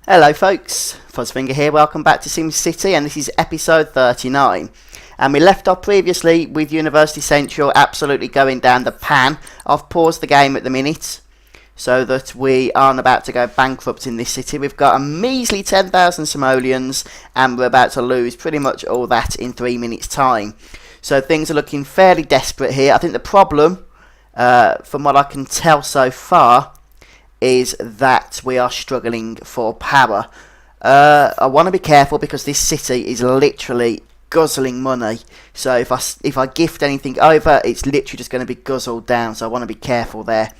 Hello folks, Fuzzfinger here, welcome back to Simcity, and this is episode 39. And we left off previously with University Central absolutely going down the pan. I've paused the game at the minute so that we aren't about to go bankrupt in this city. We've got a measly 10,000 simoleons and we're about to lose pretty much all that in 3 minutes time. So things are looking fairly desperate here. I think the problem, from what I can tell so far, is that we are struggling for power. I want to be careful because this city is literally guzzling money. So if I gift anything over, it's literally just going to be guzzled down. So I want to be careful there.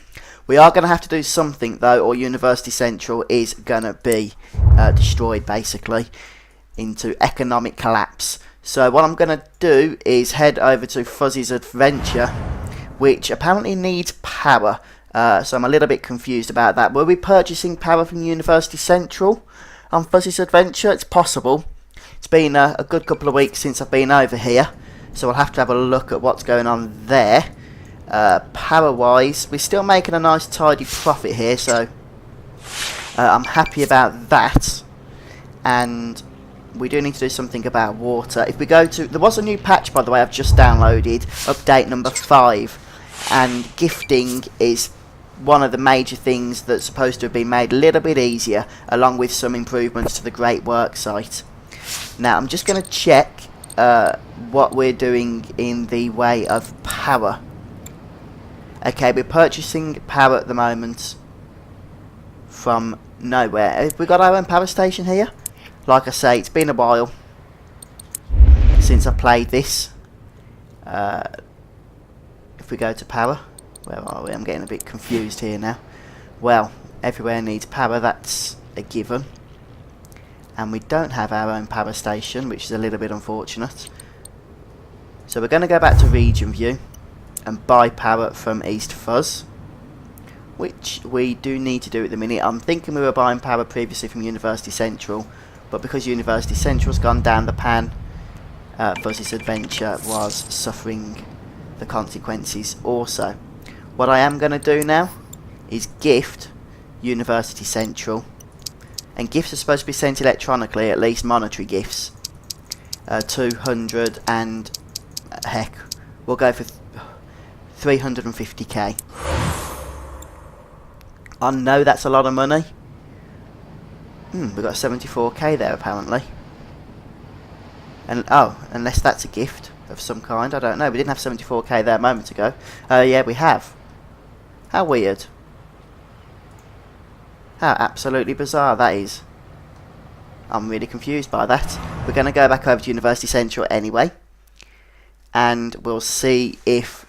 We are going to have to do something though, or University Central is going to be destroyed basically into economic collapse. So what I'm going to do is head over to Fuzz's Adventure, which apparently needs power. So I'm a little bit confused about that. Were we purchasing power from University Central on Fuzz's Adventure? It's possible. It's been a good couple of weeks since I've been over here, so I'll have to have a look at what's going on there. Power wise, we're still making a nice tidy profit here, so I'm happy about that. And we do need to do something about water. If we go to, there was a new patch by the way I've just downloaded, update number 5, and gifting is one of the major things that's supposed to have been made a little bit easier, along with some improvements to the Great Work site. Now I'm just going to check what we're doing in the way of power. Okay, we're purchasing power at the moment from nowhere. Have we got our own power station here? Like I say, it's been a while since I played this. If we go to power, where are we? I'm getting a bit confused here now. Well, everywhere needs power, that's a given. And we don't have our own power station, which is a little bit unfortunate. So we're going to go back to region view and buy power from East Fuzz, which we do need to do at the minute. I'm thinking we were buying power previously from University Central, but because University Central's gone down the pan, Fuzz's Adventure was suffering the consequences also. What I am going to do now is gift University Central, and gifts are supposed to be sent electronically, at least monetary gifts. 200 and heck, we'll go for 350k. I know that's a lot of money. We've got 74k there apparently. And oh, unless that's a gift of some kind, I don't know. We didn't have 74k there a moment ago. Yeah, we have. How weird. How absolutely bizarre that is. I'm really confused by that. We're going to go back over to University Central anyway, and we'll see if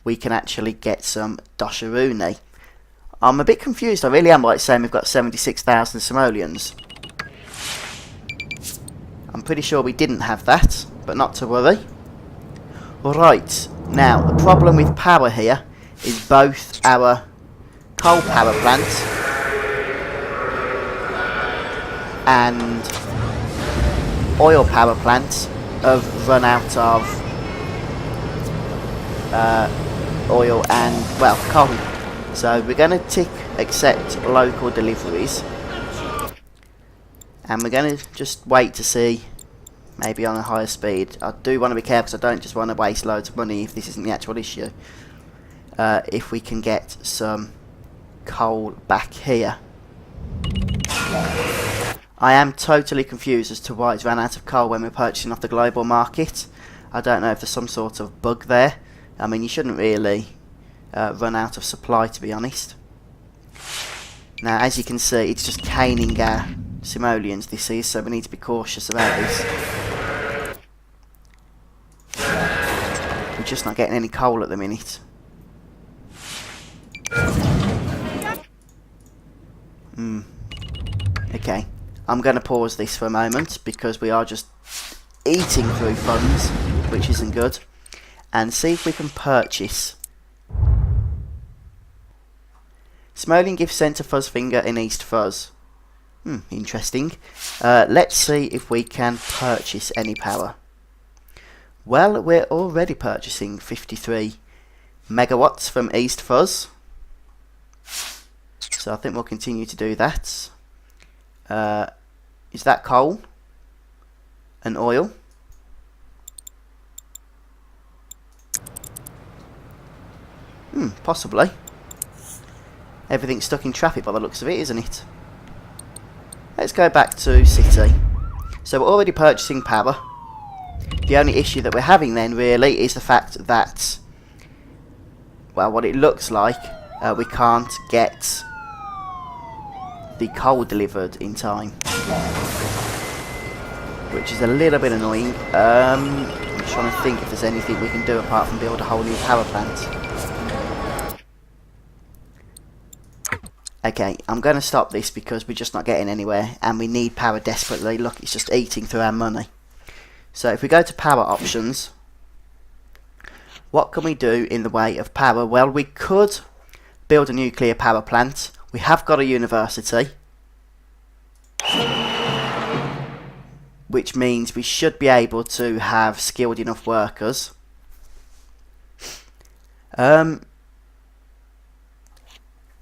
we can actually get some dosharuni. I'm a bit confused, I really am, by saying we've got 76,000 simoleons. I'm pretty sure we didn't have that, but not to worry. Right, now the problem with power here is both our coal power plant and oil power plant have run out of oil and, well, coal. So we're going to tick accept local deliveries, and we're going to just wait to see, maybe on a higher speed. I do want to be careful because I don't just want to waste loads of money if this isn't the actual issue. If we can get some coal back here. I am totally confused as to why it's ran out of coal when we're purchasing off the global market. I don't know if there's some sort of bug there. I mean, you shouldn't really run out of supply, to be honest. Now, as you can see, it's just caning our simoleons this is, so we need to be cautious about this. We're just not getting any coal at the minute. Okay, I'm going to pause this for a moment because we are just eating through funds, which isn't good, and see if we can purchase. Simoleon gift sent to Fuzzfinger in East Fuzz. Interesting. Let's see if we can purchase any power. Well, we're already purchasing 53 megawatts from East Fuzz. So I think we'll continue to do that. Is that coal and oil? Possibly. Everything's stuck in traffic by the looks of it, isn't it? Let's go back to City. So we're already purchasing power. The only issue that we're having then really is the fact that, well, what it looks like, we can't get the coal delivered in time, which is a little bit annoying. I'm trying to think if there's anything we can do apart from build a whole new power plant. Okay, I'm going to stop this because we're just not getting anywhere and we need power desperately. Look, it's just eating through our money. So if we go to power options, what can we do in the way of power? Well, we could build a nuclear power plant. We have got a university, which means we should be able to have skilled enough workers.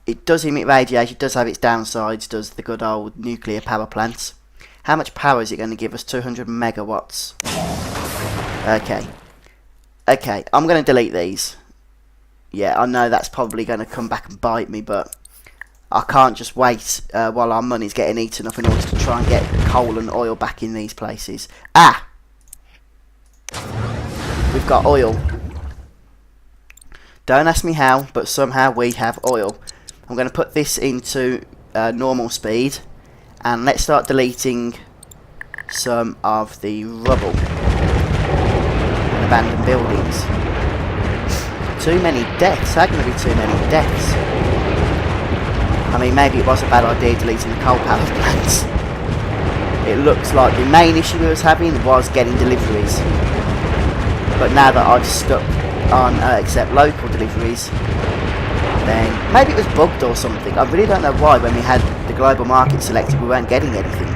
It does emit radiation, it does have its downsides, does the good old nuclear power plants. How much power is it going to give us? 200 megawatts. Okay, I'm going to delete these. Yeah, I know that's probably going to come back and bite me, but I can't just wait while our money's getting eaten up in order to try and get coal and oil back in these places. Ah! We've got oil. Don't ask me how, but somehow we have oil. I'm going to put this into normal speed, and let's start deleting some of the rubble and abandoned buildings. Too many deaths. How can there be too many deaths? I mean, maybe it was a bad idea deleting the coal power plants. It looks like the main issue we was having was getting deliveries, but now that I've stuck on accept local deliveries, then maybe it was bugged or something. I really don't know why when we had the global market selected we weren't getting anything.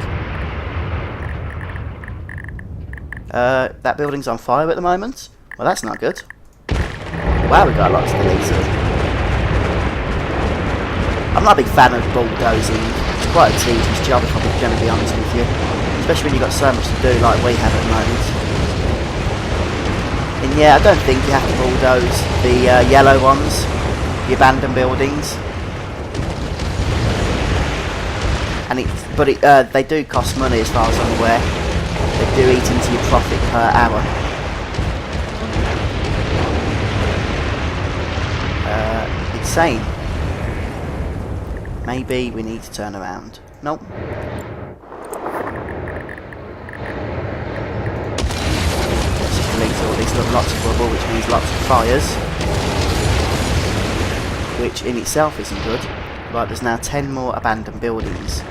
That building's on fire at the moment. Well, that's not good. Wow, we got a lot to delete here. I'm not a big fan of bulldozing. It's quite a tedious job if I'm going to be honest with you, especially when you've got so much to do like we have at the moment. And yeah, I don't think you have to bulldoze the yellow ones, the abandoned buildings. And they do cost money as far as I'm aware. They do eat into your profit per hour. Insane. Maybe we need to turn around. Nope. Let's just delete all these little lots of rubble, which means lots of fires, which in itself isn't good. Right, there's now 10 more abandoned buildings.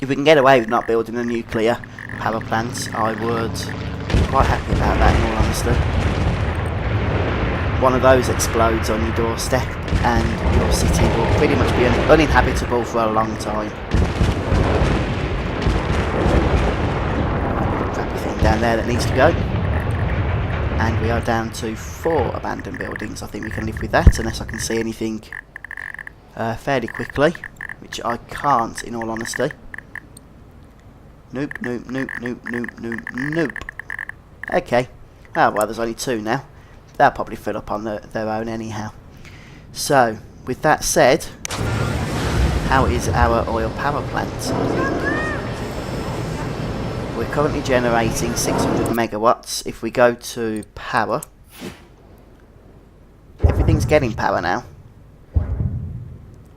If we can get away with not building a nuclear power plant, I would be quite happy about that, in all honesty. One of those explodes on your doorstep and your city will pretty much be uninhabitable for a long time. Crappy thing down there that needs to go. And we are down to 4 abandoned buildings. I think we can live with that unless I can see anything fairly quickly, which I can't, in all honesty. Nope, nope, nope, nope, nope, nope, nope. Okay. Oh, well, there's only 2 now. They'll probably fill up on their own anyhow. So, with that said, how is our oil power plant? We're currently generating 600 megawatts. If we go to power, everything's getting power now,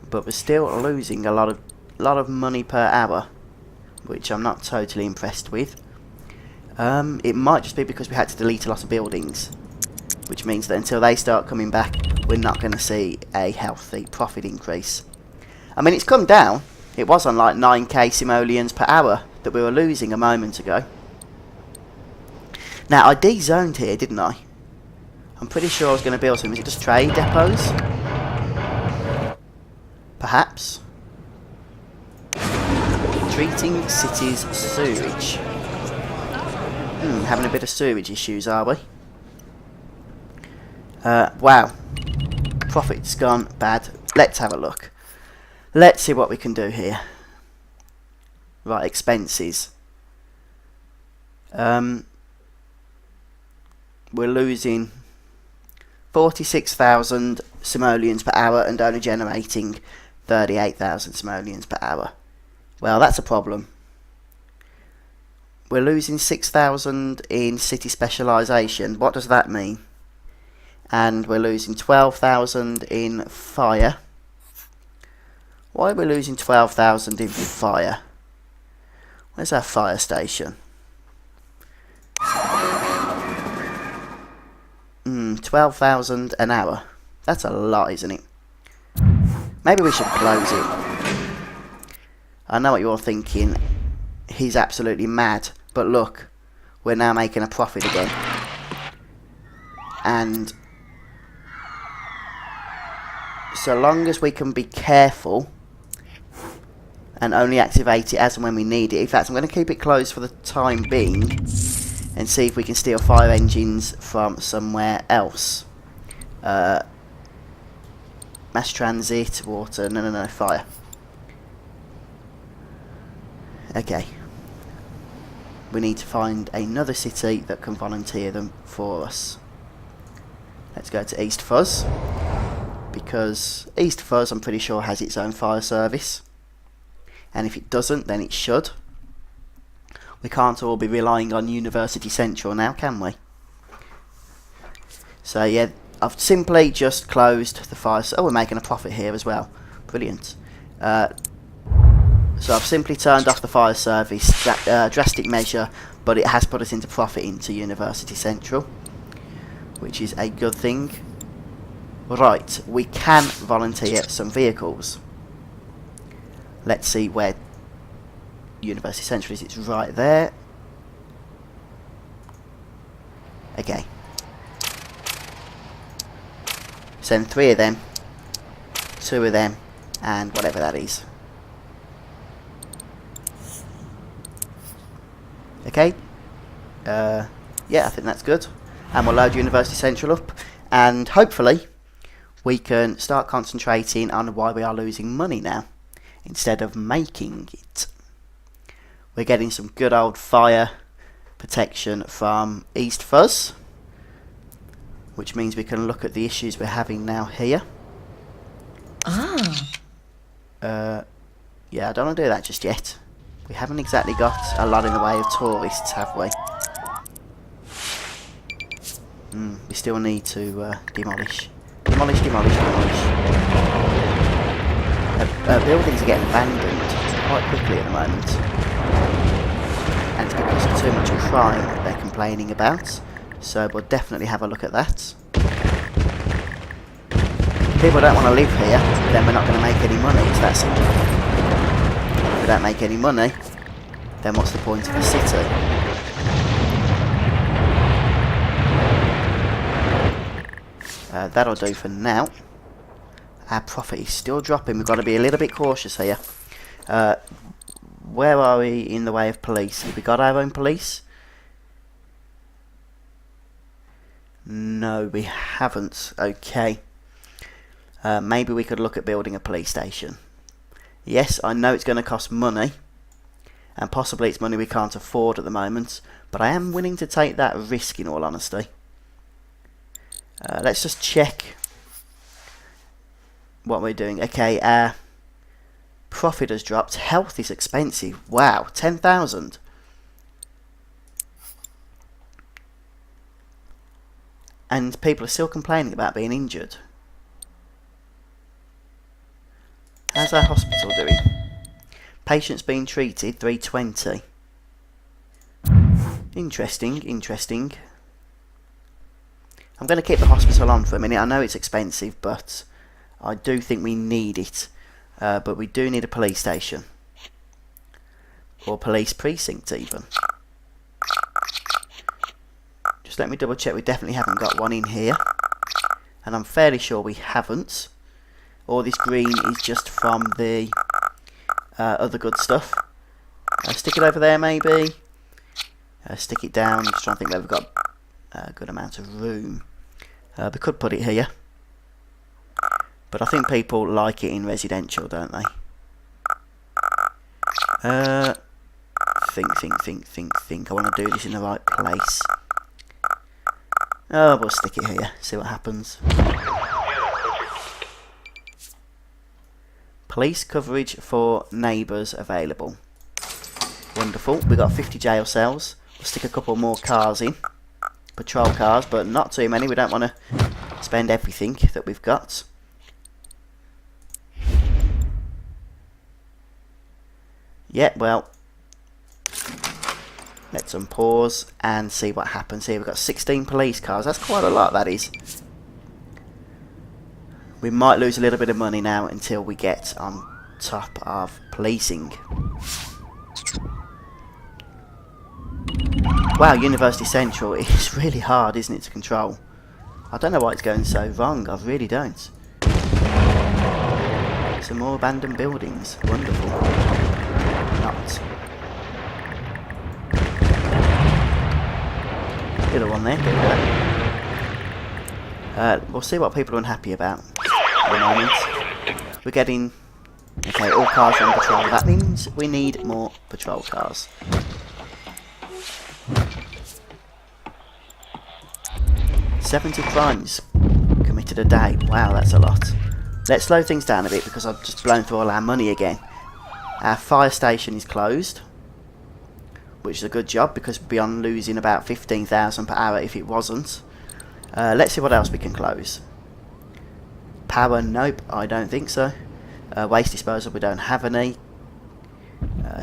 but we're still losing a lot of money per hour, which I'm not totally impressed with. It might just be because we had to delete a lot of buildings, which means that until they start coming back, we're not going to see a healthy profit increase. I mean, it's come down. It was on like 9k simoleons per hour that we were losing a moment ago. Now, I de-zoned here, didn't I? I'm pretty sure I was going to build some. Is it just trade depots? Perhaps. Treating cities' sewage. Having a bit of sewage issues, are we? Wow. Profit's gone bad. Let's have a look. Let's see what we can do here. Right, expenses. We're losing 46,000 simoleons per hour and only generating 38,000 simoleons per hour. Well, that's a problem. We're losing 6,000 in city specialisation. What does that mean? And we're losing 12,000 in fire. Why are we losing 12,000 in fire? Where's our fire station? 12,000 an hour. That's a lot, isn't it? Maybe we should close it. I know what you're thinking. He's absolutely mad. But look, we're now making a profit again. And so long as we can be careful and only activate it as and when we need it. In fact, I'm going to keep it closed for the time being and see if we can steal fire engines from somewhere else. Mass transit, water, no, fire. Okay. We need to find another city that can volunteer them for us. Let's go to East Fuzz, because East Fuzz, I'm pretty sure, has its own fire service. And if it doesn't, then it should. We can't all be relying on University Central now, can we? So yeah, I've simply just closed the fire. Oh, we're making a profit here as well. Brilliant. So I've simply turned off the fire service, drastic measure, but it has put us into profit into University Central, which is a good thing. Right, we can volunteer some vehicles. Let's see where University Central is. It's right there. Okay. Send 3 of them, 2 of them, and whatever that is. Okay. Yeah, I think that's good. And we'll load University Central up, and hopefully we can start concentrating on why we are losing money now, instead of making it. We're getting some good old fire protection from East Fuzz, which means we can look at the issues we're having now here. Yeah, I don't want to do that just yet. We haven't exactly got a lot in the way of tourists, have we? We still need to demolish. Demolish. Buildings are getting abandoned quite quickly at the moment. And it's because of too much crime that they're complaining about. So we'll definitely have a look at that. If people don't want to live here, then we're not going to make any money. It's that simple. If we don't make any money, then what's the point of the city? That'll do for now. Our profit is still dropping. We've got to be a little bit cautious here. Where are we in the way of police? Have we got our own police? No, we haven't. Okay. Maybe we could look at building a police station. Yes, I know it's going to cost money. And possibly it's money we can't afford at the moment. But I am willing to take that risk, in all honesty. Let's just check what we're doing. Okay, our profit has dropped. Health is expensive. Wow, 10,000. And people are still complaining about being injured. How's our hospital doing? Patients being treated, 320. Interesting. I'm going to keep the hospital on for a minute. I know it's expensive, but I do think we need it. But we do need a police station. Or police precinct, even. Just let me double check. We definitely haven't got one in here. And I'm fairly sure we haven't. All this green is just from the other good stuff. Stick it over there, maybe. Stick it down. Just trying to think that we've got a good amount of room. We could put it here. But I think people like it in residential, don't they? Think. I want to do this in the right place. Oh, we'll stick it here. See what happens. Police coverage for neighbours available. Wonderful. We've got 50 jail cells. We'll stick a couple more cars in. Patrol cars, but not too many. We don't want to spend everything that we've got. Yeah, well, let's unpause and see what happens here. We've got 16 police cars. That's quite a lot, that is. We might lose a little bit of money now until we get on top of policing. Wow, University Central is really hard, isn't it, to control? I don't know why it's going so wrong. I really don't. Some more abandoned buildings. Wonderful. Not. Little one there. Get rid of that. We'll see what people are unhappy about at the moment. We're getting... Okay, all cars are on patrol. That means we need more patrol cars. "70 crimes committed a day." Wow, that's a lot. Let's slow things down a bit because I've just blown through all our money again. Our fire station is closed, which is a good job because we'd be on losing about 15,000 per hour if it wasn't. Let's see what else we can close. Power, nope, I don't think so. Waste disposal, we don't have any.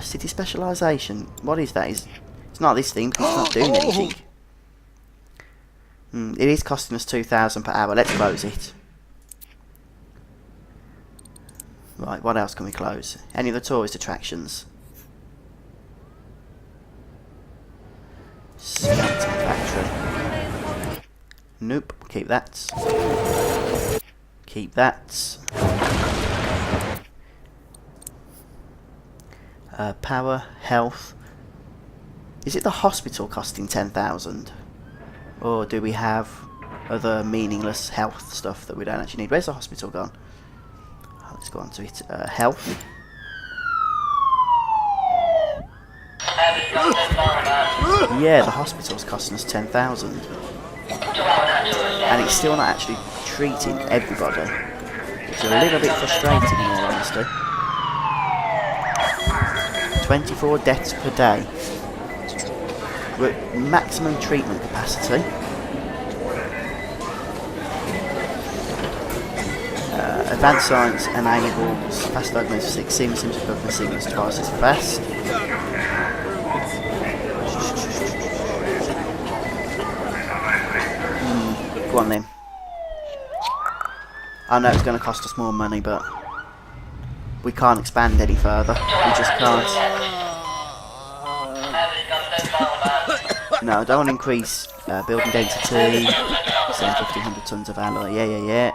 City specialisation, what is that? It's not this thing because it's not doing anything. It is costing us 2,000 per hour. Let's close it. Right, what else can we close? Any of the tourist attractions? Smelting factory. Nope, keep that. Keep that. Power, health. Is it the hospital costing 10,000? Or do we have other meaningless health stuff that we don't actually need? Where's the hospital gone? Oh, let's go on to it. Health. Yeah, the hospital's costing us 10,000. And it's still not actually treating everybody. It's a little bit frustrating in all honesty. 24 deaths per day. We're at maximum treatment capacity. Advanced science enables fast diagnosis of symptoms of government sickness twice as fast. Go on then. I know it's going to cost us more money, but we can't expand any further. We just can't. No, I don't want to increase building density. Send 1,500 tons of alloy. Yeah.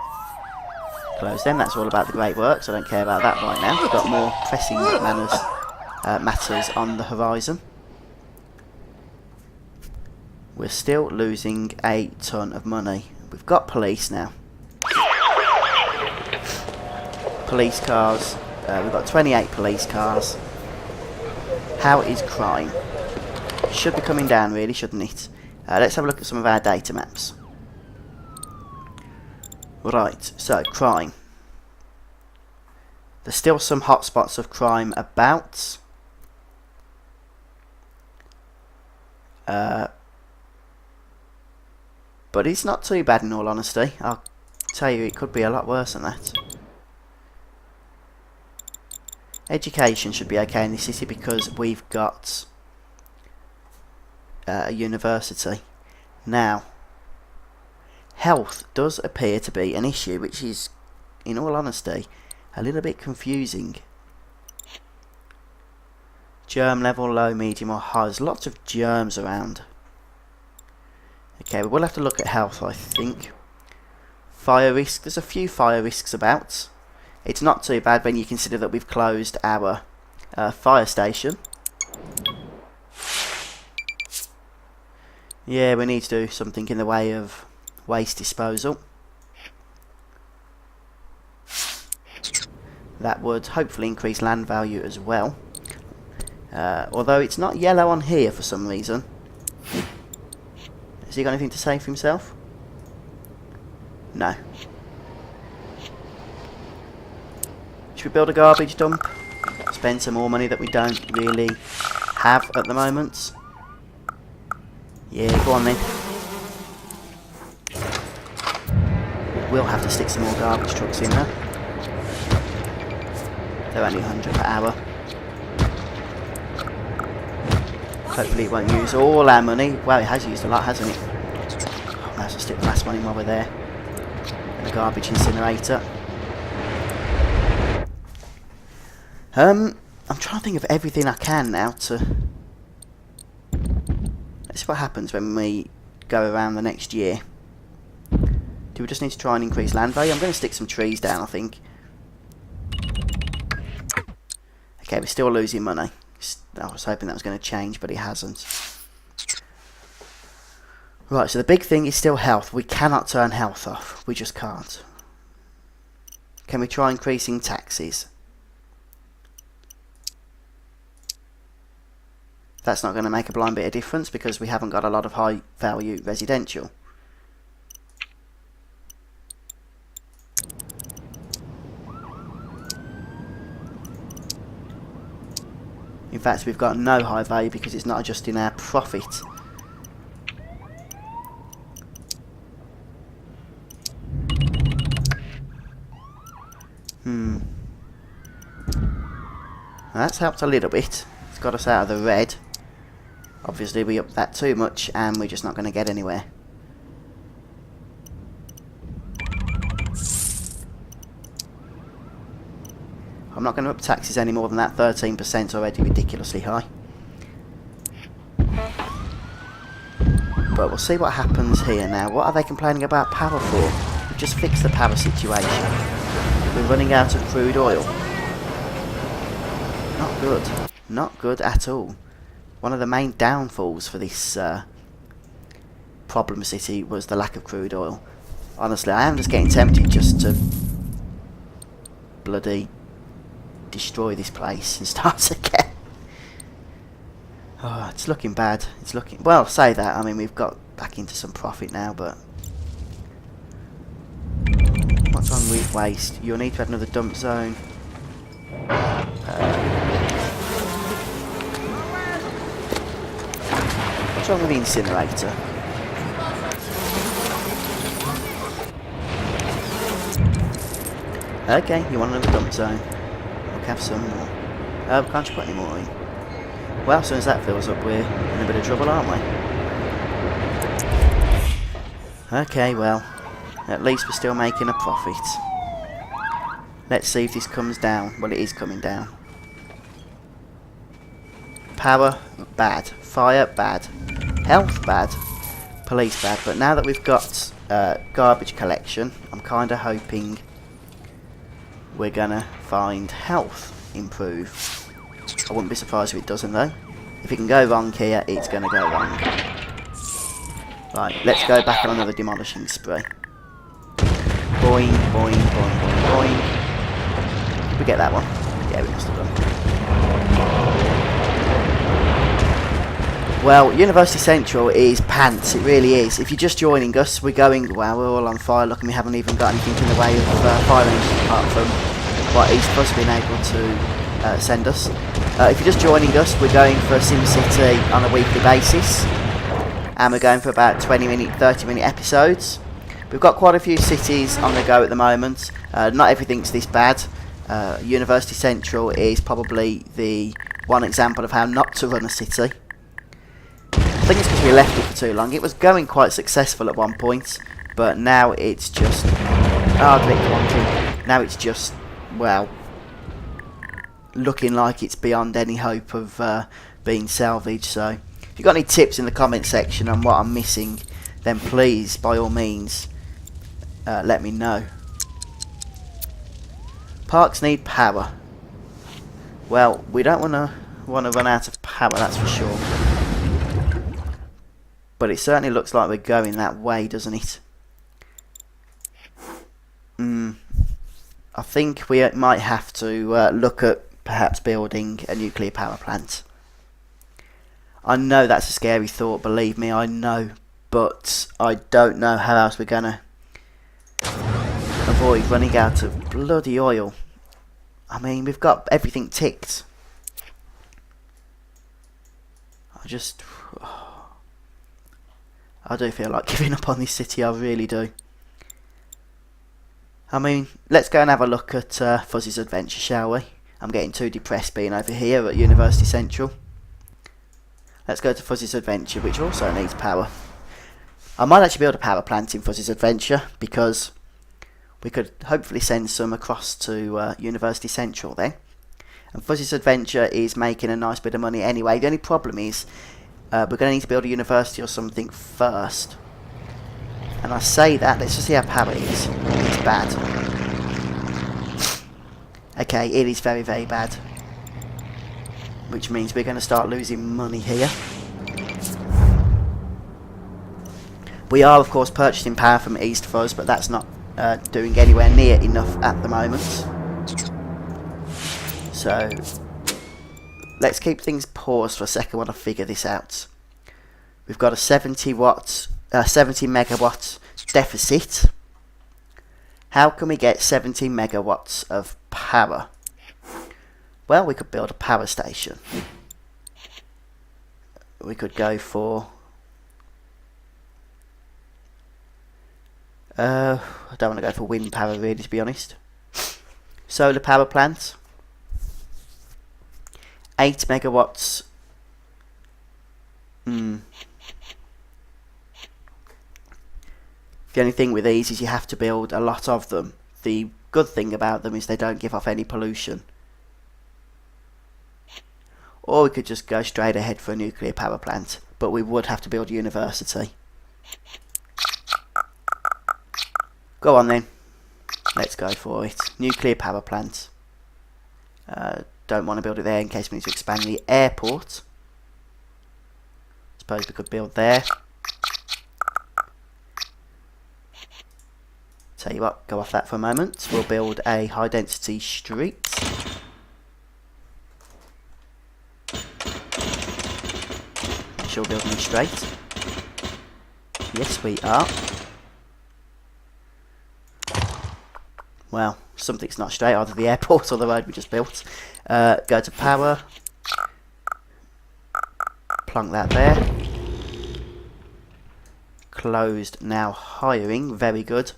Close them. That's all about the great works. I don't care about that right now. We've got more pressing matters on the horizon. We're still losing a ton of money. We've got police now. Police cars. We've got 28 police cars. How is crime? Should be coming down really, shouldn't it? Let's have a look at some of our data maps. Right, so crime. There's still some hotspots of crime about. But it's not too bad in all honesty. I'll tell you, it could be a lot worse than that. Education should be okay in this city because we've got a university. Now, health does appear to be an issue, which is, in all honesty, a little bit confusing. Germ level, low, medium or high. There's lots of germs around. Okay, we'll have to look at health, I think. Fire risk. There's a few fire risks about. It's not too bad when you consider that we've closed our fire station. Yeah, we need to do something in the way of waste disposal. That would hopefully increase land value as well. Although it's not yellow on here for some reason. Has he got anything to say for himself? No. Should we build a garbage dump? Spend some more money that we don't really have at the moment? Yeah, go on then. We'll have to stick some more garbage trucks in there. They're only 100 per hour. Hopefully it won't use all our money. Well, it has used a lot, hasn't it? Might as well stick the last one in while we're there. And the garbage incinerator. I'm trying to think of everything I can now to... Let's see what happens when we go around the next year. Do we just need to try and increase land value? I'm going to stick some trees down, I think. Okay, we're still losing money. I was hoping that was going to change, but it hasn't. Right, so the big thing is still health. We cannot turn health off. We just can't. Can we try increasing taxes? That's not going to make a blind bit of difference because we haven't got a lot of high value residential. In fact, we've got no high value because it's not adjusting our profit. Well, that's helped a little bit. It's got us out of the red. Obviously, we upped that too much and we're just not going to get anywhere. I'm not going to up taxes any more than that. 13% already ridiculously high. But we'll see what happens here now. What are they complaining about power for? We've just fixed the power situation. We're running out of crude oil. Not good. Not good at all. One of the main downfalls for this problem city was the lack of crude oil. Honestly, I am just getting tempted just to bloody destroy this place and start again. Oh, it's looking bad. It's looking... Well, say that. I mean, we've got back into some profit now, but... What's wrong with waste? You'll need to have another dump zone. What's wrong with the incinerator? Okay, you want another dump zone. We'll have some more. Can't you put any more in? Well, as soon as that fills up, we're in a bit of trouble, aren't we? Okay, well, at least we're still making a profit. Let's see if this comes down. Well, it is coming down. Power, bad. Fire, bad. Health, bad. Police, bad. But now that we've got garbage collection, I'm kind of hoping we're gonna find health improve. I wouldn't be surprised if it doesn't though. If it can go wrong here, it's gonna go wrong. Right, let's go back on another demolishing spree. Boing, boing, boing, boing, boing. Did we get that one? Yeah, we must have done. Well, University Central is pants, it really is. If you're just joining us, we're going, wow, we're all on fire. Look, and we haven't even got anything in the way of fire engines apart from what East Fuzz been able to send us. If you're just joining us, we're going for Simcity on a weekly basis. And we're going for about 20-minute, 30-minute episodes. We've got quite a few cities on the go at the moment. Not everything's this bad. University Central is probably the one example of how not to run a city. I think it's because we left it for too long. It was going quite successful at one point, but now it's just... Oh, I clicked the wrong thing. Now it's just, well, looking like it's beyond any hope of being salvaged. So, if you've got any tips in the comment section on what I'm missing, then please, by all means, let me know. Parks need power. Well, we don't want to run out of power, that's for sure. But it certainly looks like we're going that way, doesn't it? I think we might have to look at perhaps building a nuclear power plant. I know that's a scary thought, believe me, I know. But I don't know how else we're gonna avoid running out of bloody oil. I mean, we've got everything ticked. I do feel like giving up on this city, I really do. I mean, let's go and have a look at Fuzz's adventure, shall we? I'm getting too depressed being over here at University Central. Let's go to Fuzz's adventure, which also needs power. I might actually build a power plant in Fuzz's adventure, because we could hopefully send some across to University Central then. And Fuzz's adventure is making a nice bit of money anyway. The only problem is we're going to need to build a university or something first. And I say that, let's just see how power it is. It's bad. Okay, it is very, very bad. Which means we're going to start losing money here. We are, of course, purchasing power from East Fuzz, but that's not doing anywhere near enough at the moment. So, let's keep things paused for a second while I figure this out. We've got a 70 megawatt deficit. How can we get 70 megawatts of power? Well, we could build a power station. We could go for... I don't want to go for wind power really, to be honest. Solar power plant. 8 megawatts. The only thing with these is you have to build a lot of them. The good thing about them is they don't give off any pollution. Or we could just go straight ahead for a nuclear power plant, but we would have to build a university. Go on then, let's go for it. Nuclear power plant. Don't want to build it there in case we need to expand the airport. Suppose we could build there. Tell you what, go off that for a moment. We'll build a high density street. Make sure we're building them straight. Yes, we are. Well, something's not straight, either the airport or the road we just built. Go to power. Plonk that there. Closed, now hiring, very good.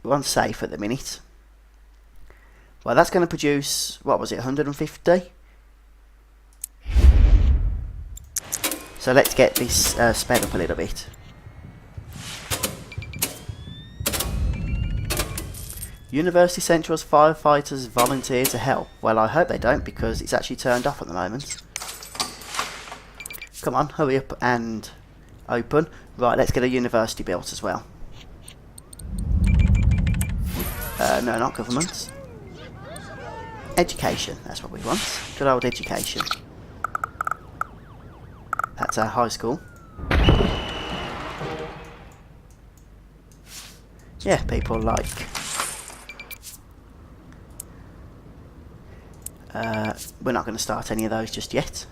We're on safe at the minute. Well, that's going to produce, what was it, 150? So let's get this sped up a little bit. University Central's firefighters volunteer to help. Well, I hope they don't, because it's actually turned off at the moment. Come on, hurry up and open. Right, let's get a university built as well. No, not government. Education, that's what we want. Good old education. That's our high school. Yeah, people like... we're not going to start any of those just yet.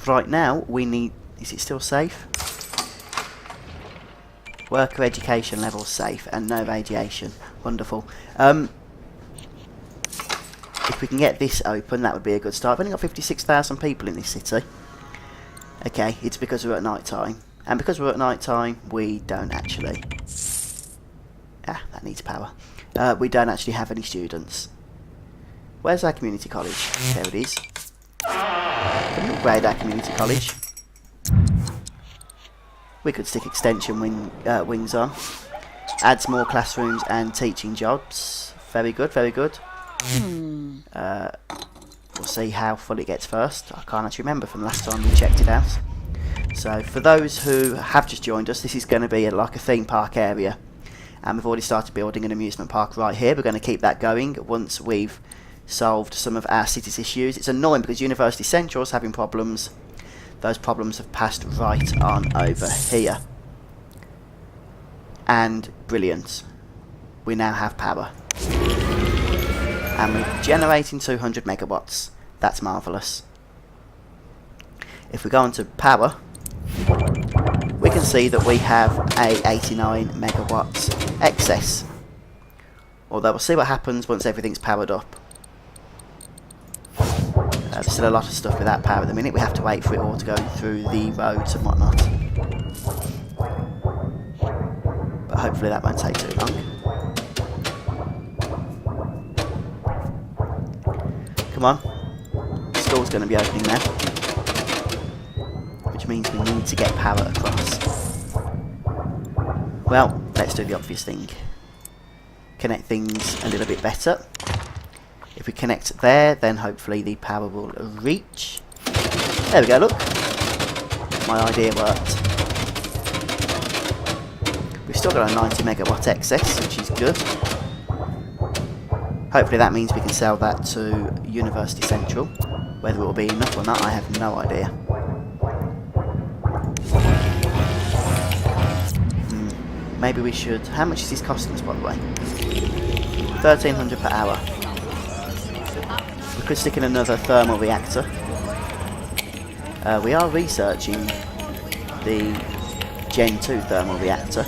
Right now, we need... Is it still safe? Worker education level safe and no radiation. Wonderful. If we can get this open, that would be a good start. We've only got 56,000 people in this city. Okay, it's because we're at night time. And because we're at night time, we don't actually... Ah, that needs power. We don't actually have any students. Where's our community college? There it is. Can we upgrade our community college? We could stick extension wings on. Adds more classrooms and teaching jobs. Very good, very good. We'll see how full it gets first. I can't actually remember from the last time we checked it out. So for those who have just joined us, this is going to be like a theme park area. And we've already started building an amusement park right here. We're going to keep that going once we've solved some of our city's issues. It's annoying because University Central is having problems. Those problems have passed right on over here. And brilliant. We now have power. and we're generating 200 megawatts. That's marvellous. If we go into power, we can see that we have a 89 megawatts excess. Although we'll see what happens once everything's powered up. There's still a lot of stuff without power at the minute. We have to wait for it all to go through the roads and whatnot. But hopefully that won't take too long. Come on. The school's going to be opening now. Which means we need to get power across. Well, let's do the obvious thing. Connect things a little bit better. If we connect there, then hopefully the power will reach. There we go, look. My idea worked. We've still got a 90 megawatt excess, which is good. Hopefully that means we can sell that to University Central. Whether it will be enough or not, I have no idea. Maybe we should... How much is this costing us, by the way? 1,300 per hour. We could stick in another thermal reactor. We are researching the Gen 2 thermal reactor.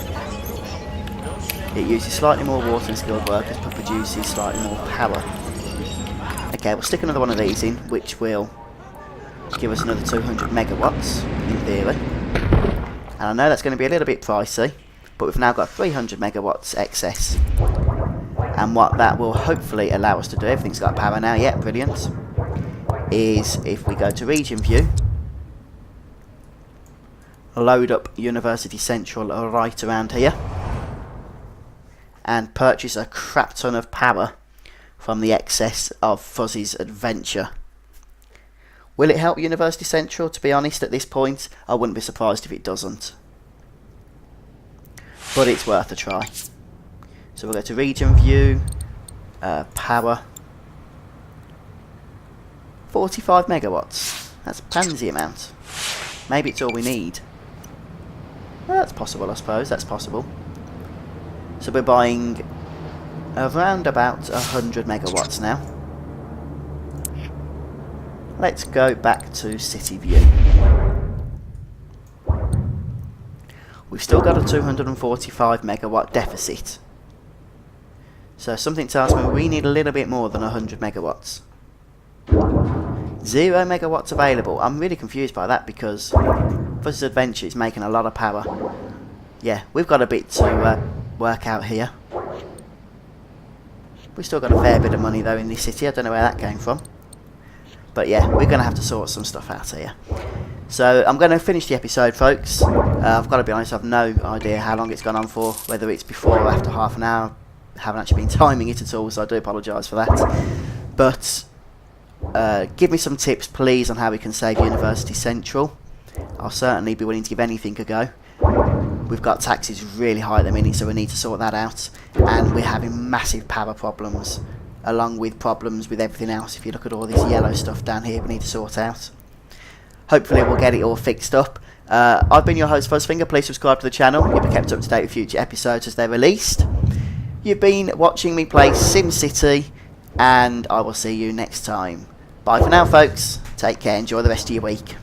It uses slightly more water and skilled workers, but produces slightly more power. Okay, we'll stick another one of these in, which will give us another 200 megawatts, in theory. And I know that's going to be a little bit pricey, but we've now got 300 megawatts excess. And what that will hopefully allow us to do, everything's got power now, yeah, brilliant, is if we go to region view, load up University Central right around here, and purchase a crap ton of power from the excess of Fuzz's adventure. Will it help University Central? To be honest, at this point, I wouldn't be surprised if it doesn't. But it's worth a try. So we'll go to region view, power, 45 megawatts. That's a pansy amount. Maybe it's all we need. Well, that's possible, I suppose. That's possible. So we're buying around about 100 megawatts now. Let's go back to city view. We've still got a 245 megawatt deficit. So something tells me we need a little bit more than 100 megawatts. 0 megawatts available. I'm really confused by that because Fuzz's Adventure is making a lot of power. Yeah, we've got a bit to work out here. We've still got a fair bit of money though in this city. I don't know where that came from. But yeah, we're going to have to sort some stuff out here. So I'm going to finish the episode, folks. I've got to be honest, I've no idea how long it's gone on for, whether it's before or after half an hour. I haven't actually been timing it at all, so I do apologise for that. But give me some tips, please, on how we can save University Central. I'll certainly be willing to give anything a go. We've got taxes really high at the minute, so we need to sort that out. And we're having massive power problems, along with problems with everything else. If you look at all this yellow stuff down here, we need to sort out. Hopefully we'll get it all fixed up. I've been your host, Fuzzfinger. Please subscribe to the channel. You'll be kept up to date with future episodes as they're released. You've been watching me play Simcity, and I will see you next time. Bye for now, folks. Take care. Enjoy the rest of your week.